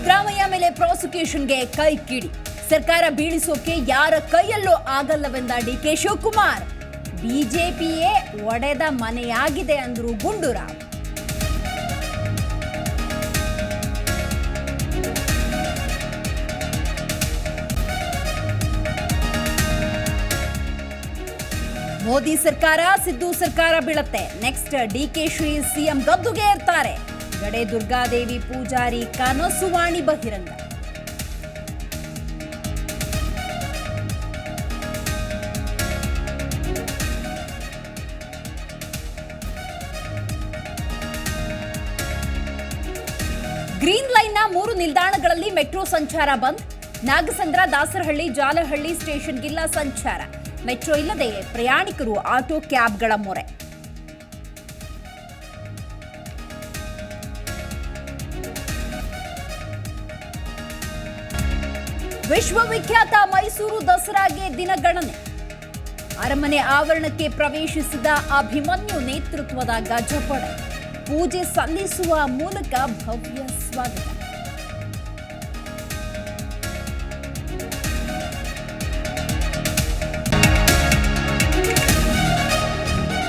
ಸಿದ್ದರಾಮಯ್ಯ ಮೇಲೆ ಪ್ರಾಸಿಕ್ಯೂಷನ್ಗೆ ಕೈ ಕಿಡಿ. ಸರ್ಕಾರ ಬೀಳಿಸೋಕೆ ಯಾರ ಕೈಯಲ್ಲೂ ಆಗಲ್ಲವೆಂದ ಡಿಕೆ ಶಿವಕುಮಾರ್. ಬಿಜೆಪಿಯೇ ಒಡೆದ ಮನೆಯಾಗಿದೆ ಅಂದ್ರು ಗುಂಡೂರಾವ್. ಮೋದಿ ಸರ್ಕಾರ ಸಿದ್ದು ಸರ್ಕಾರ ಬೀಳತ್ತೆ. ನೆಕ್ಸ್ಟ್ ಡಿಕೆ ಶ್ರೀ ಸಿಎಂ ಗದ್ದುಗೆ ಇರ್ತಾರೆ. ಗಡೆ ದುರ್ಗಾದೇವಿ ಪೂಜಾರಿ ಕನಸುವಾಣಿ ಬಹಿರಂಗ. ಗ್ರೀನ್ ಲೈನ್ನ 3 ನಿಲ್ದಾಣಗಳಲ್ಲಿ ಮೆಟ್ರೋ ಸಂಚಾರ ಬಂದ್. ನಾಗಸಂದ್ರ, ದಾಸರಹಳ್ಳಿ, ಜಾಲಹಳ್ಳಿ ಸ್ಟೇಷನ್ಗಿಲ್ಲ ಸಂಚಾರ. ಮೆಟ್ರೋ ಇಲ್ಲದೆ ಪ್ರಯಾಣಿಕರು ಆಟೋ ಕ್ಯಾಬ್ಗಳ ಮೊರೆ. ವಿಶ್ವವಿಖ್ಯಾತ ಮೈಸೂರು ದಸರಾಗೆ ದಿನಗಣನೆ. ಅರಮನೆ ಆವರಣಕ್ಕೆ ಪ್ರವೇಶಿಸಿದ ಅಭಿಮನ್ಯು ನೇತೃತ್ವದ ಗಜಪಡೆ. ಪೂಜೆ ಸಲ್ಲಿಸುವ ಮೂಲಕ ಭವ್ಯ ಸ್ವಾಗತ.